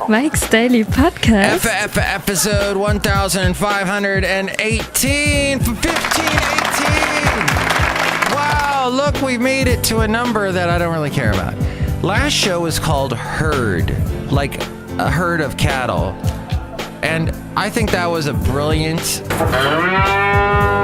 Mike's Daily Podcast. Episode 1518 from 1518. Wow, look, we made it to a number that I don't really care about. Last show was called Herd, like a herd of cattle. And I think that was a brilliant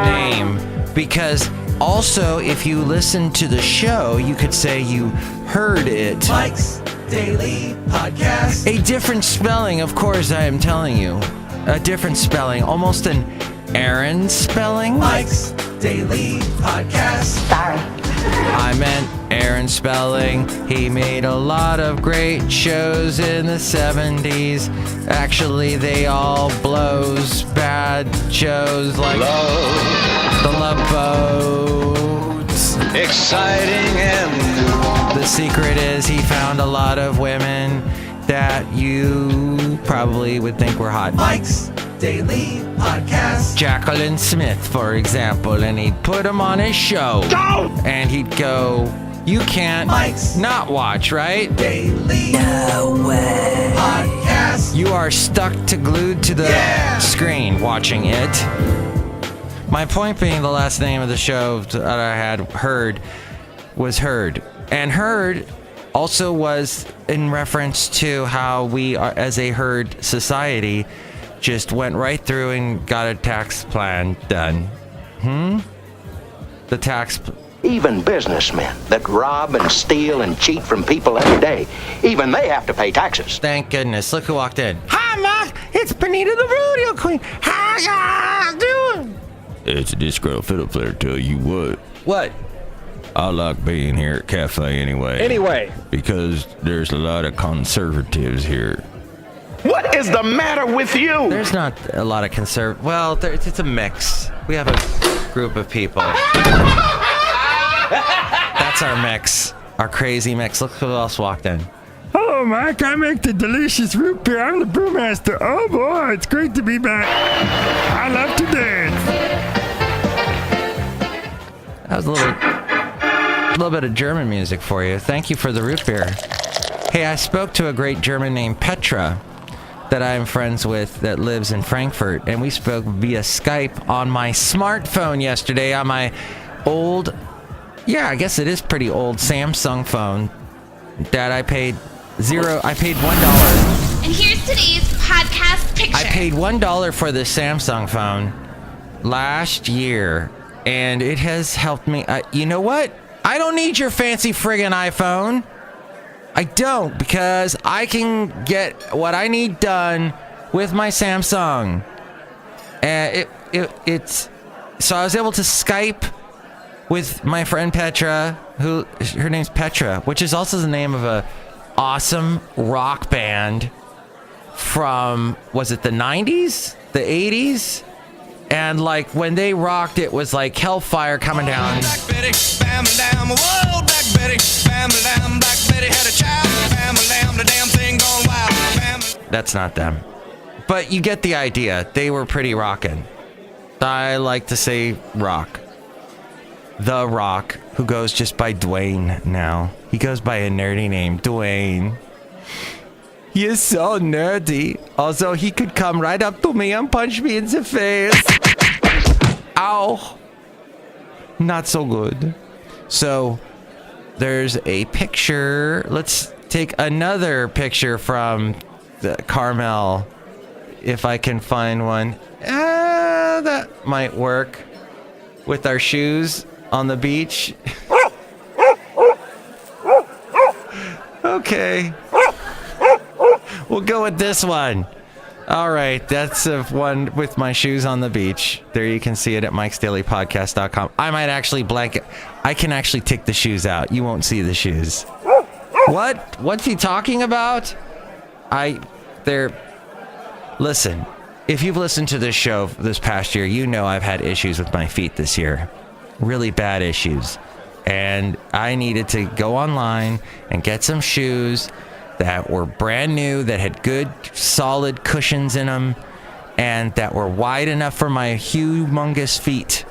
name because also, if you listen to the show, you could say you heard it. Mike's Daily Podcast. A different spelling, of course, I am telling you. A different spelling, almost an Aaron spelling. Mike's Daily Podcast. Sorry. I meant Aaron spelling. He made a lot of great shows in the 70s. Actually, they all blows bad shows like The Love Boat. Exciting and the secret is he found a lot of women that you probably would think were hot. Mike's Daily Podcast. Jacqueline Smith, for example, and he'd put them on his show. Go! And he'd go, you can't Mike's not watch, right? Daily Podcast. You are stuck to glued to the screen watching it. My point being, the last name of the show that I had heard was Herd. And Herd also was in reference to how we are, as a herd society, just went right through and got a tax plan done. The tax... Even businessmen that rob and steal and cheat from people every day, even they have to pay taxes. Thank goodness. Look who walked in. Hi, Mark. It's Benita the Rodeo Queen. How y'all doing? It's a Disgruntled Fiddle Player, tell you what. What? I like being here at Café Anyway. Because there's a lot of conservatives here. what is the matter with you? There's not a lot of well, it's a mix. We have a group of people. That's our mix. Our crazy mix. Look who else walked in. Hello, Mike. I make the delicious root beer. I'm the Brewmaster. Oh, boy. It's great to be back. I love to dance. That was a little bit of German music for you. Thank you for the root beer. Hey, I spoke to a great German named Petra that I'm friends with that lives in Frankfurt, and we spoke via Skype on my smartphone yesterday on my old, I guess it is pretty old Samsung phone that I paid $1. And here's today's podcast picture. I paid $1 for this Samsung phone last year, and it has helped me. You know what? I don't need your fancy friggin' iPhone. I don't, because I can get what I need done with my Samsung. And it's so I was able to Skype with my friend Petra, her name's Petra, which is also the name of a awesome rock band from, was it the 90s? The 80s? And like when they rocked, it was like hellfire coming down. Black Betty, bam, lamb, whoa, Black Betty, bam, lamb, Black Betty had a child, bam, lamb, the damn thing gone wild, bam. That's not them. But you get the idea. They were pretty rockin'. I like to say rock. The Rock, who goes just by Dwayne now. He goes by a nerdy name, Dwayne. He is so nerdy. Also, he could come right up to me and punch me in the face. Ow. Not so good. So, there's a picture. Let's take another picture from the Carmel. If I can find one. That might work. With our shoes on the beach. Okay. We'll go with this one. All right, that's one with my shoes on the beach. There you can see it at mikesdailypodcast.com. I might actually I can actually take the shoes out. You won't see the shoes. What? What's he talking about? Listen, if you've listened to this show this past year, you know I've had issues with my feet this year. Really bad issues. And I needed to go online and get some shoes that were brand new, that had good, solid cushions in them, and that were wide enough for my humongous feet.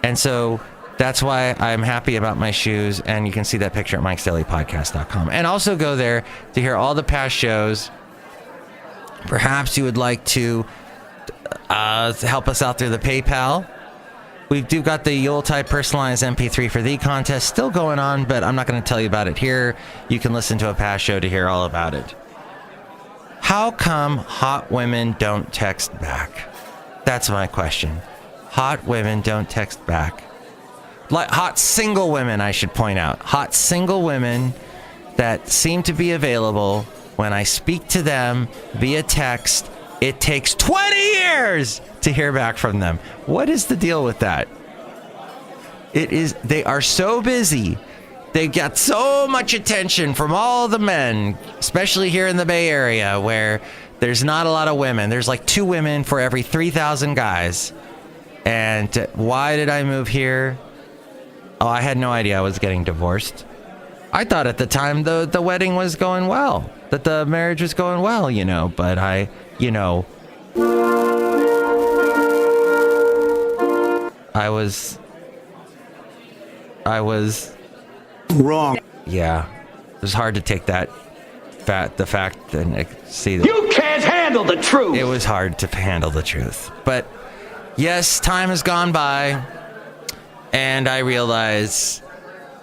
And so that's why I'm happy about my shoes, and you can see that picture at mikesdailypodcast.com. And also go there to hear all the past shows Perhaps you would like to help us out through the PayPal. We do got the Yuletide personalized MP3 for the contest still going on, but I'm not going to tell you about it here. You can listen to a past show to hear all about it. How come hot women don't text back? That's my question. Hot women don't text back. Like hot single women, I should point out. Hot single women that seem to be available. When I speak to them via text, it takes 20 years to hear back from them. What is the deal with that? They are so busy. They got so much attention from all the men, especially here in the Bay Area where there's not a lot of women. There's like 2 women for every 3,000 guys. And why did I move here? Oh, I had no idea I was getting divorced. I thought at the time the wedding was going well, that the marriage was going well, but I was Wrong. Yeah, it was hard to take the fact and see that. You can't handle the truth. It was hard to handle the truth. But yes, time has gone by, and I realized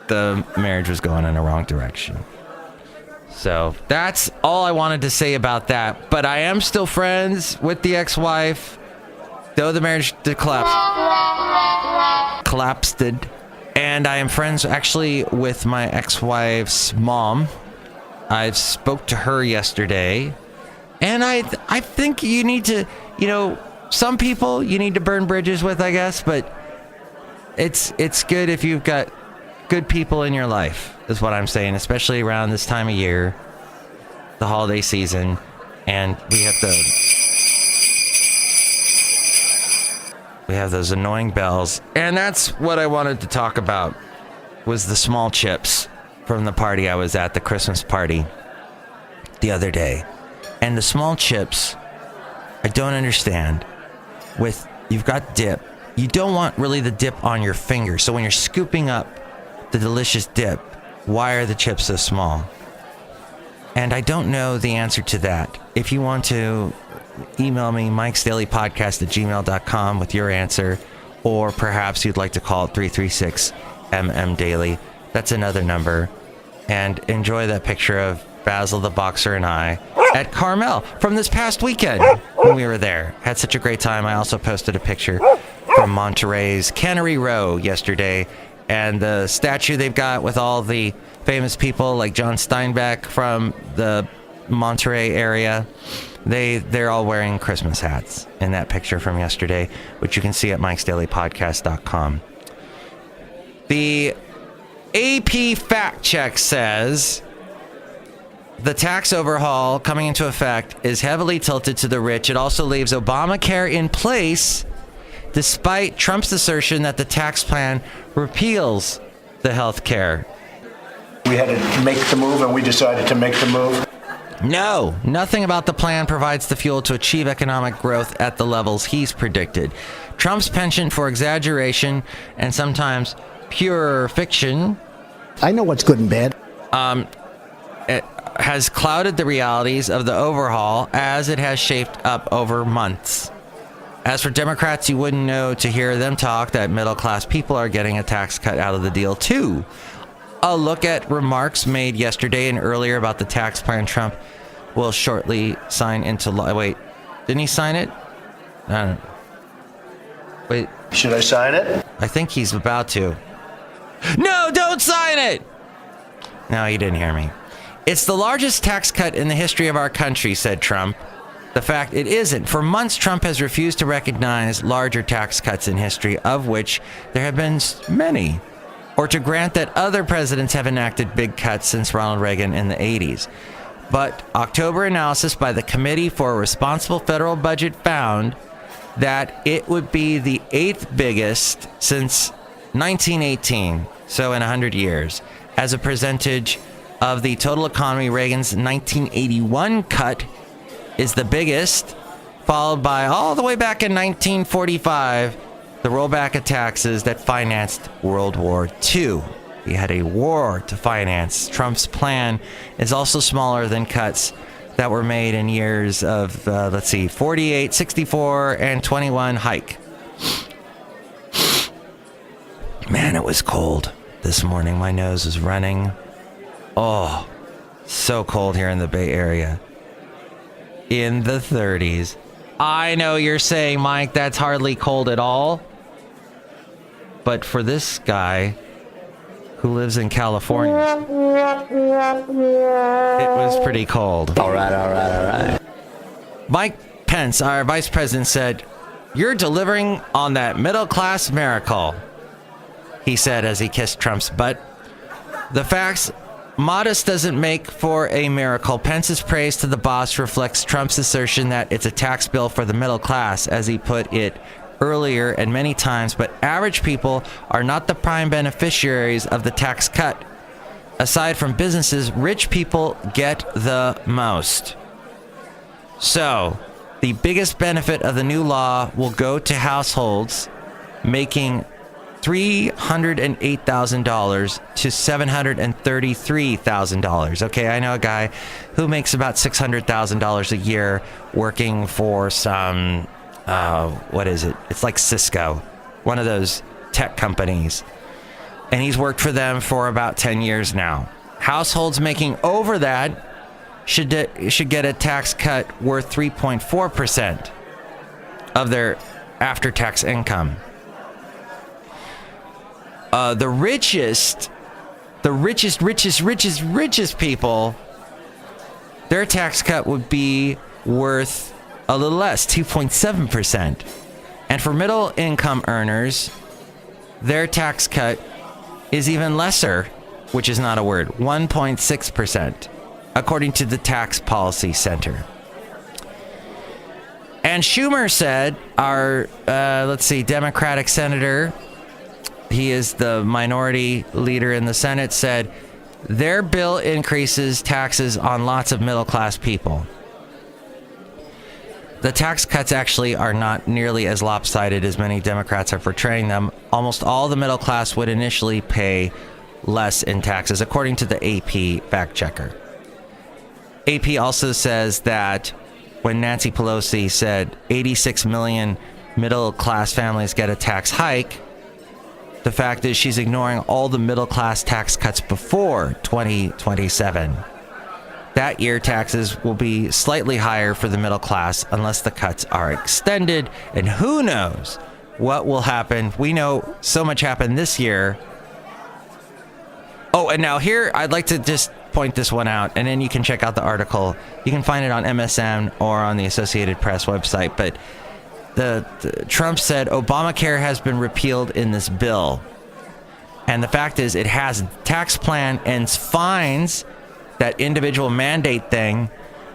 the marriage was going in the wrong direction. So that's all I wanted to say about that. But I am still friends with the ex-wife, though the marriage collapsed. And I am friends actually with my ex-wife's mom. I spoke to her yesterday, and I think you need to, some people you need to burn bridges with, I guess, but it's good if you've got good people in your life, is what I'm saying, especially around this time of year, the holiday season, and we have those annoying bells. And that's what I wanted to talk about, was the small chips from the party I was at, the Christmas party the other day. And the small chips, I don't understand. You've got dip. You don't want really the dip on your finger. So when you're scooping up the delicious dip, why are the chips so small? And I don't know the answer to that. If you want to email me, mikesdailypodcast@gmail.com with your answer, or perhaps you'd like to call it 336-MM-Daily. That's another number. And enjoy that picture of Basil the Boxer and I at Carmel from this past weekend when we were there. Had such a great time. I also posted a picture from Monterey's Cannery Row yesterday, and the statue they've got with all the famous people like John Steinbeck from the Monterey area. They're all wearing Christmas hats in that picture from yesterday, which you can see at mikesdailypodcast.com. The AP fact check says the tax overhaul coming into effect is heavily tilted to the rich. It also leaves Obamacare in place, despite Trump's assertion that the tax plan repeals the health care. We had to make the move, and we decided to make the move. No, nothing about the plan provides the fuel to achieve economic growth at the levels he's predicted. Trump's penchant for exaggeration and sometimes pure fiction, I know what's good and bad. It has clouded the realities of the overhaul as it has shaped up over months. As for Democrats, you wouldn't know to hear them talk that middle-class people are getting a tax cut out of the deal, too. A look at remarks made yesterday and earlier about the tax plan Trump will shortly sign into law. Wait, didn't he sign it? I don't know. Wait. Should I sign it? I think he's about to. No, don't sign it! No, you didn't hear me. It's the largest tax cut in the history of our country, said Trump. The fact it isn't. For months, Trump has refused to recognize larger tax cuts in history, of which there have been many, or to grant that other presidents have enacted big cuts since Ronald Reagan in the 80s. But October analysis by the Committee for a Responsible Federal Budget found that it would be the 8th biggest since 1918, so in 100 years. As a percentage of the total economy, Reagan's 1981 cut is the biggest, followed by all the way back in 1945, the rollback of taxes that financed World War II. We had a war to finance. Trump's plan is also smaller than cuts that were made in years of, 48, 64, and 21 hike. Man, it was cold this morning. My nose was running. Oh, so cold here in the Bay Area. In the 30s. I know you're saying, Mike, that's hardly cold at all. But for this guy who lives in California, it was pretty cold. All right. Mike Pence, our vice president, said, "You're delivering on that middle-class miracle," he said as he kissed Trump's butt. The facts, modest doesn't make for a miracle. Pence's praise to the boss reflects Trump's assertion that it's a tax bill for the middle class, as he put it earlier and many times, but average people are not the prime beneficiaries of the tax cut. Aside from businesses, rich people get the most. So, the biggest benefit of the new law will go to households making $308,000 to $733,000. Okay, I know a guy who makes about $600,000 a year working for some, what is it? It's like Cisco, one of those tech companies. And he's worked for them for about 10 years now. Households making over that should get a tax cut worth 3.4% of their after-tax income. The richest people, their tax cut would be worth a little less, 2.7%. And for middle income earners, their tax cut is even lesser, which is not a word, 1.6%, according to the Tax Policy Center. And Schumer said, our, Democratic senator, he is the minority leader in the Senate, said their bill increases taxes on lots of middle-class people. The tax cuts actually are not nearly as lopsided as many Democrats are portraying them. Almost all the middle class would initially pay less in taxes, according to the AP fact checker. AP also says that when Nancy Pelosi said 86 million middle-class families get a tax hike, the fact is she's ignoring all the middle-class tax cuts before 2027. That year, taxes will be slightly higher for the middle class unless the cuts are extended. And who knows what will happen. We know so much happened this year. Oh, and now here, I'd like to just point this one out, and then you can check out the article. You can find it on MSN or on the Associated Press website. But the Trump said Obamacare has been repealed in this bill. And the fact is, it has tax plan and fines, that individual mandate thing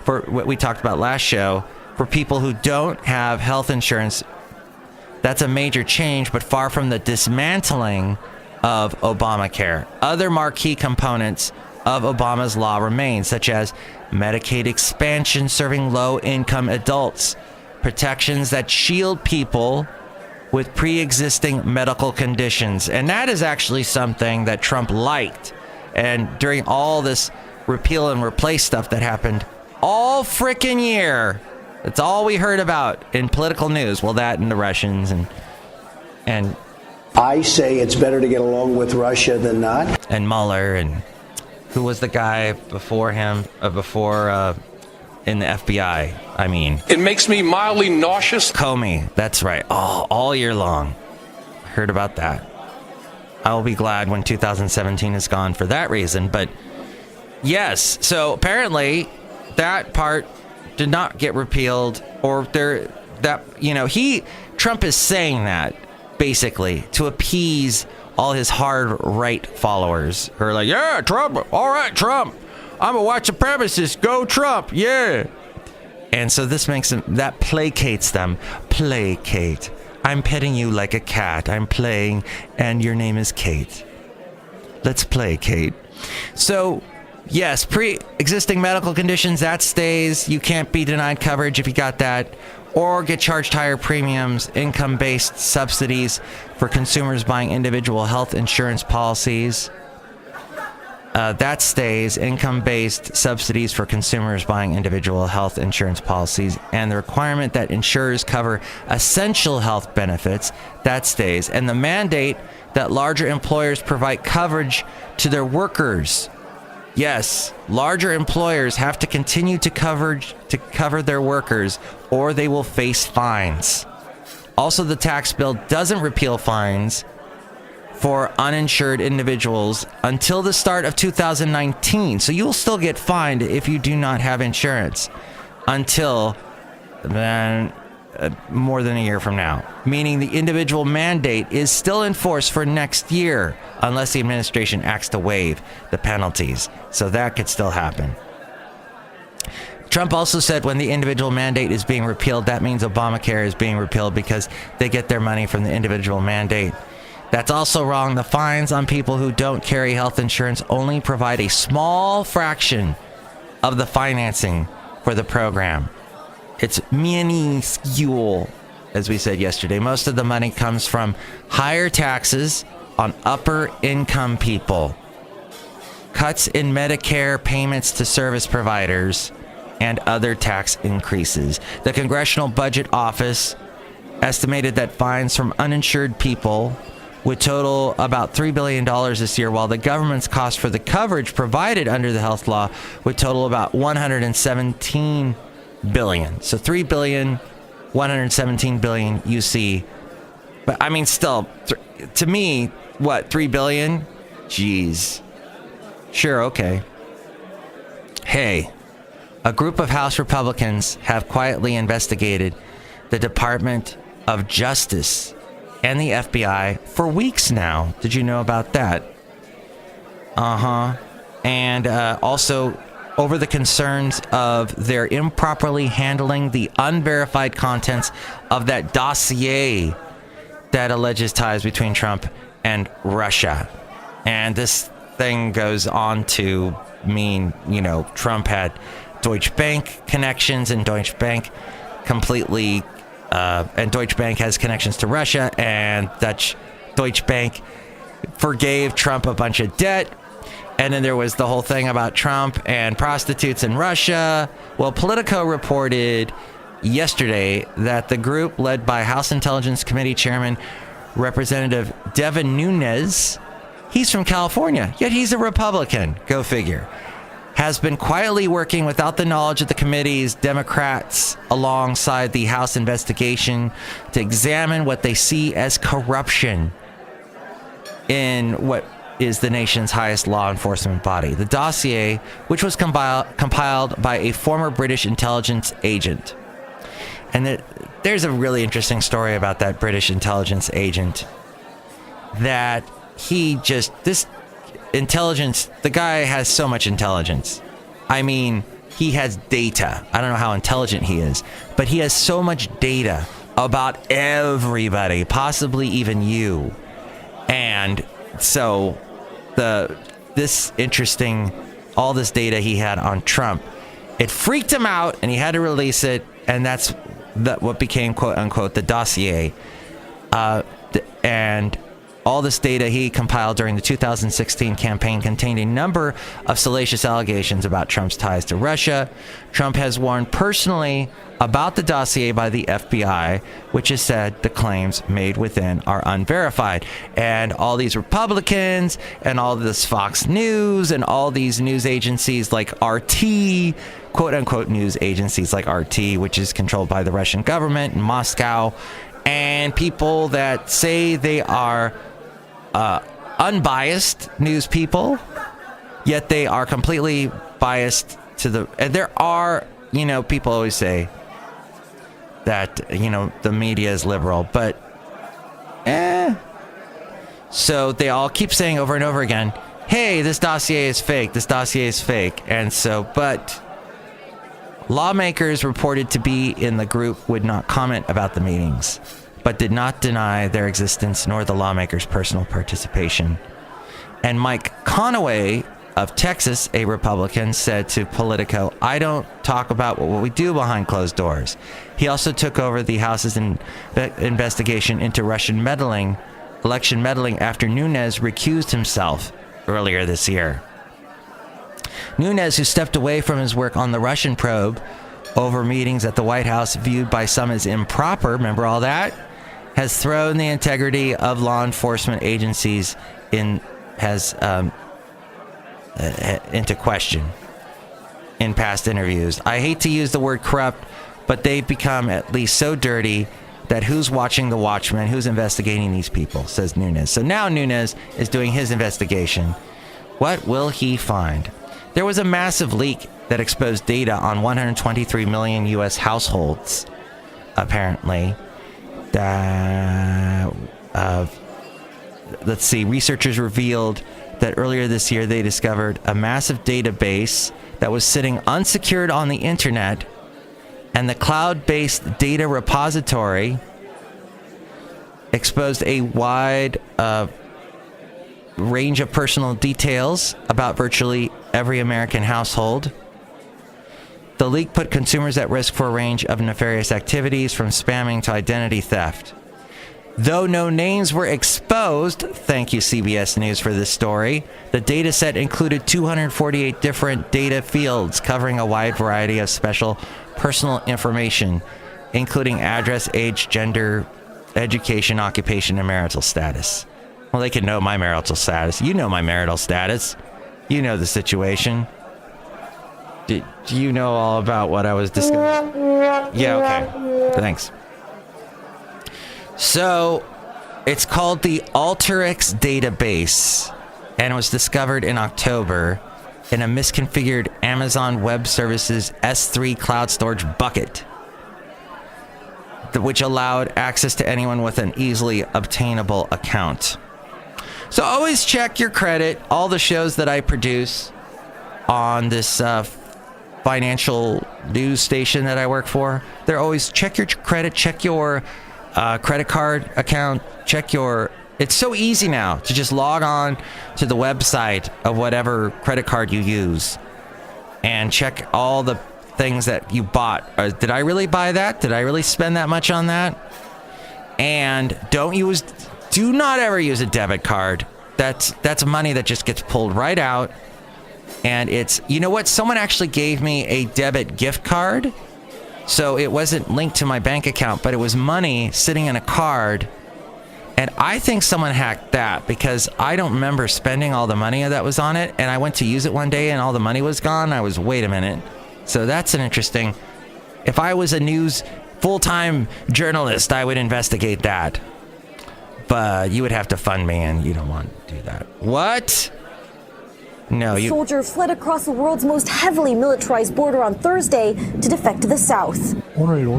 for what we talked about last show, for people who don't have health insurance. That's a major change, but far from the dismantling of Obamacare. Other marquee components of Obama's law remain, such as Medicaid expansion serving low-income adults, protections that shield people with pre-existing medical conditions. And that is actually something that Trump liked. And during all this repeal and replace stuff that happened all frickin' year, that's all we heard about in political news. Well, that and the Russians and I say it's better to get along with Russia than not. And Mueller, and who was the guy before him, in the FBI, I mean. It makes me mildly nauseous. Comey, that's right. Oh, all year long. I heard about that. I will be glad when 2017 is gone for that reason. But yes, so apparently that part did not get repealed, or Trump is saying that basically to appease all his hard right followers who are like, yeah, Trump, all right, Trump, I'm a white supremacist, go Trump, yeah. And so this makes them, that placates them. Placate. I'm petting you like a cat. I'm playing, and your name is Kate. Let's play, Kate. So, yes, pre-existing medical conditions, that stays. You can't be denied coverage if you got that, or get charged higher premiums, income-based subsidies for consumers buying individual health insurance policies. That stays. Income-based subsidies for consumers buying individual health insurance policies, and the requirement that insurers cover essential health benefits, that stays. And the mandate that larger employers provide coverage to their workers. Yes, larger employers have to continue to cover their workers, or they will face fines. Also, the tax bill doesn't repeal fines for uninsured individuals until the start of 2019. So you'll still get fined if you do not have insurance until then, more than a year from now. Meaning the individual mandate is still in force for next year unless the administration acts to waive the penalties. So that could still happen. Trump also said when the individual mandate is being repealed, that means Obamacare is being repealed because they get their money from the individual mandate. That's also wrong. The fines on people who don't carry health insurance only provide a small fraction of the financing for the program. It's minuscule, as we said yesterday. Most of the money comes from higher taxes on upper income people, cuts in Medicare payments to service providers, and other tax increases. The Congressional Budget Office estimated that fines from uninsured people would total about $3 billion this year, while the government's cost for the coverage provided under the health law would total about $117 billion. So $3 billion, $117 billion, you see. But I mean, still, to me, what, $3 billion? Jeez. Sure, okay. Hey, a group of House Republicans have quietly investigated the Department of Justice and the FBI for weeks now. Did you know about that? And also over the concerns of their improperly handling the unverified contents of that dossier that alleges ties between Trump and Russia. And this thing goes on to mean, you know, Trump had Deutsche Bank connections, and Deutsche Bank completely and Deutsche Bank has connections to Russia, and Deutsche Bank forgave Trump a bunch of debt. And then there was the whole thing about Trump and prostitutes in Russia. Well, Politico reported yesterday that the group led by House Intelligence Committee Chairman Representative Devin Nunes, he's from California, yet he's a Republican, go figure, has been quietly working without the knowledge of the committee's Democrats alongside the House investigation to examine what they see as corruption in what is the nation's highest law enforcement body. The dossier, which was compiled by a former British intelligence agent. And there's a really interesting story about that British intelligence agent, that this intelligence, the guy has so much intelligence. I mean, he has data. I don't know how intelligent he is, but he has so much data about everybody, possibly even you. And so all this data he had on Trump, it freaked him out and he had to release it. And that's what became, quote unquote, the dossier. And all this data he compiled during the 2016 campaign contained a number of salacious allegations about Trump's ties to Russia. Trump has warned personally about the dossier by the FBI, which has said the claims made within are unverified. And all these Republicans and all this Fox News and all these news agencies like RT, quote unquote news agencies like RT, which is controlled by the Russian government in Moscow, and people that say they are unbiased news people, yet they are completely biased to and there are, people always say that, the media is liberal, but so they all keep saying over and over again, hey, this dossier is fake, this dossier is fake. And so, but lawmakers reported to be in the group would not comment about the meetings, but did not deny their existence nor the lawmakers' personal participation. And Mike Conaway of Texas, a Republican, said to Politico, I don't talk about what we do behind closed doors. He also took over the House's investigation into Russian election meddling after Nunes recused himself earlier this year. Nunes, who stepped away from his work on the Russian probe over meetings at the White House viewed by some as improper, remember all that, has thrown the integrity of law enforcement agencies into question in past interviews. I hate to use the word corrupt, but they've become at least so dirty that who's watching the Watchmen, who's investigating these people, says Nunes. So now Nunes is doing his investigation. What will he find? There was a massive leak that exposed data on 123 million U.S. households, apparently. Let's see, researchers revealed that earlier this year they discovered a massive database that was sitting unsecured on the internet, and the cloud-based data repository exposed a wide range of personal details about virtually every American household. The leak put consumers at risk for a range of nefarious activities, from spamming to identity theft. Though no names were exposed, thank you CBS News for this story, the data set included 248 different data fields covering a wide variety of special personal information, including address, age, gender, education, occupation, and marital status. Well, they can know my marital status. You know my marital status. You know the situation. Do you know all about what I was discussing? Yeah, okay. Thanks. So, it's called the Alteryx database, and it was discovered in October in a misconfigured Amazon Web Services S3 cloud storage bucket, which allowed access to anyone with an easily obtainable account. So always check your credit. All the shows that I produce on this financial news station that I work for, they're always check your credit, check your credit card account, check your... It's so easy now to just log on to the website of whatever credit card you use and check all the things that you bought. Did I really buy that? Did I really spend that much on that? And do not ever use a debit card. That's money that just gets pulled right out. And it's, you know what? Someone actually gave me a debit gift card. So it wasn't linked to my bank account, but it was money sitting in a card. And I think someone hacked that because I don't remember spending all the money that was on it. And I went to use it one day and all the money was gone. I was, wait a minute. So that's an interesting... If I was a news full-time journalist, I would investigate that. But you would have to fund me, and you don't want to do that. What? No, you... Soldier fled across the world's most heavily militarized border on Thursday to defect to the south.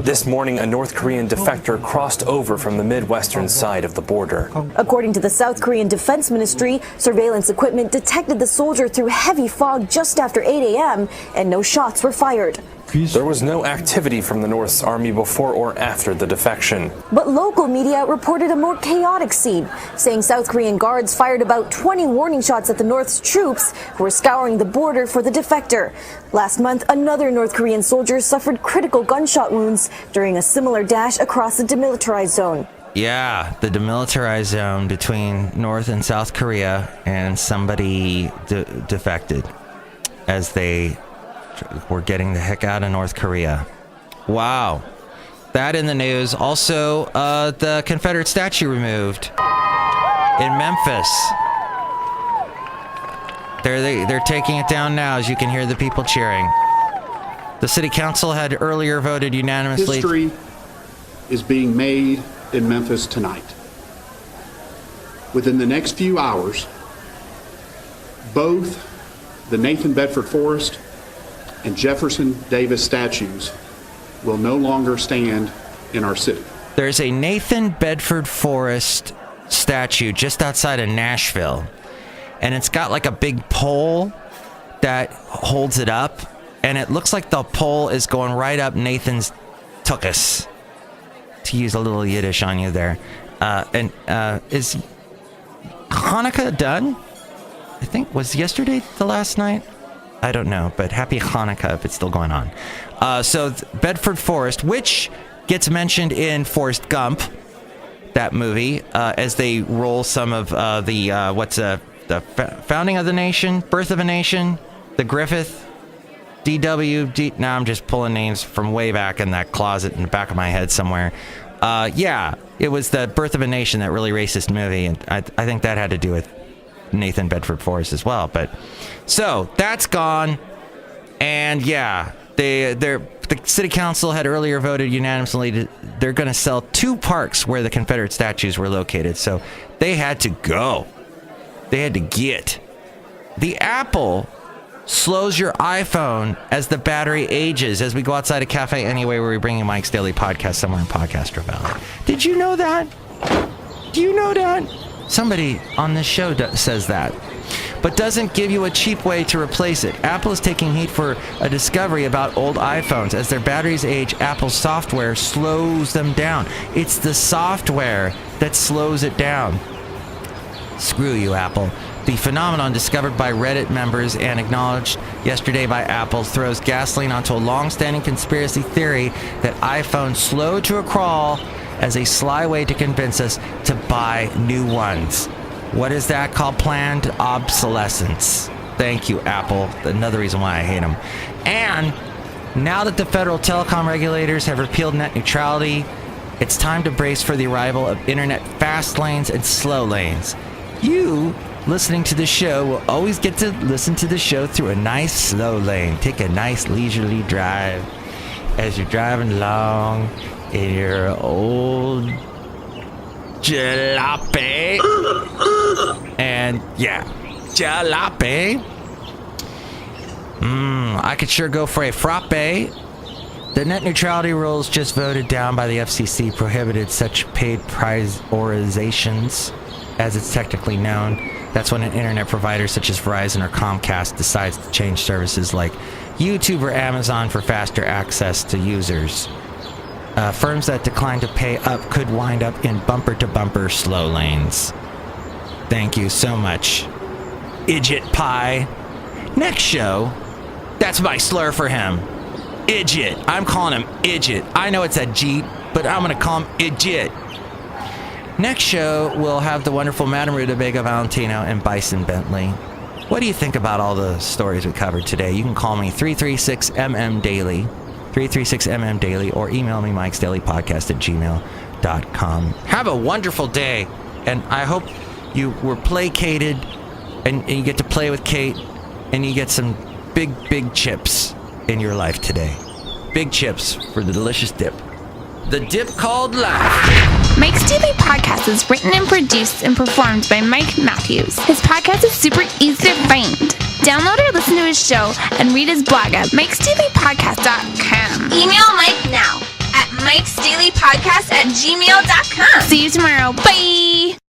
This morning, a North Korean defector crossed over from the Midwestern side of the border. According to the South Korean Defense Ministry, surveillance equipment detected the soldier through heavy fog just after 8 a.m., and no shots were fired. There was no activity from the North's army before or after the defection. But local media reported a more chaotic scene, saying South Korean guards fired about 20 warning shots at the North's troops who were scouring the border for the defector. Last month, another North Korean soldier suffered critical gunshot wounds during a similar dash across the demilitarized zone. Yeah, the demilitarized zone between North and South Korea, and somebody defected as they were getting the heck out of North Korea. Wow. That in the news. Also, the Confederate statue removed in Memphis. They're taking it down now, as you can hear the people cheering. The city council had earlier voted unanimously. History is being made in Memphis tonight. Within the next few hours, both the Nathan Bedford Forrest and Jefferson Davis statues will no longer stand in our city. There's a Nathan Bedford Forrest statue just outside of Nashville, and it's got like a big pole that holds it up, and it looks like the pole is going right up Nathan's tuchus, to use a little Yiddish on you there. Is Hanukkah done? I think, was yesterday the last night? I don't know, but happy Hanukkah if it's still going on. So Bedford Forrest, which gets mentioned in Forrest Gump, that movie, as they roll some of the founding of the nation, birth of a nation, the Griffith, DW, now I'm just pulling names from way back in that closet in the back of my head somewhere. Yeah, it was the Birth of a Nation, that really racist movie, and I think that had to do with Nathan Bedford Forrest as well. But so that's gone, and yeah, the city council had earlier voted unanimously they're going to sell 2 parks where the Confederate statues were located. So they had to go. They had to get. The Apple slows your iPhone as the battery ages as we go outside a Café Anyway, where we bring you Mike's Daily Podcast somewhere in Podcastro Valley. Did you know that? Do you know that? Somebody on this show says that. But doesn't give you a cheap way to replace it. Apple is taking heat for a discovery about old iPhones. As their batteries age, Apple's software slows them down. It's the software that slows it down. Screw you, Apple. The phenomenon, discovered by Reddit members and acknowledged yesterday by Apple, throws gasoline onto a long-standing conspiracy theory that iPhones slow to a crawl as a sly way to convince us to buy new ones. What is that called? Planned obsolescence. Thank you, Apple. Another reason why I hate them. And now that the federal telecom regulators have repealed net neutrality, it's time to brace for the arrival of internet fast lanes and slow lanes. You, listening to the show, will always get to listen to the show through a nice slow lane. Take a nice leisurely drive as you're driving along in your old jalopy. And yeah, jalopy. I could sure go for a frappe. The net neutrality rules just voted down by the FCC prohibited such paid prioritizations, as it's technically known. That's when an internet provider such as Verizon or Comcast decides to change services like YouTube or Amazon for faster access to users. Firms that decline to pay up could wind up in bumper-to-bumper slow lanes. Thank you so much, Idjit Pie. Next show, that's my slur for him. Idjit. I'm calling him Idjit. I know it's a Jeep, but I'm going to call him Idjit. Next show, we'll have the wonderful Madame Rootabega, Valentino, and Bison Bentley. What do you think about all the stories we covered today? You can call me 336MM-DAILY, 336MM-DAILY, or email me mikesdailypodcast@gmail.com. Have a wonderful day, and I hope you were placated, and you get to play with Kate, and you get some big, big chips in your life today. Big chips for the delicious dip. The dip called life. Mike's Daily Podcast is written and produced and performed by Mike Matthews. His podcast is super easy to find. Download or listen to his show and read his blog at mikesdailypodcast.com. Email Mike now at mikesdailypodcast@gmail.com. See you tomorrow. Bye!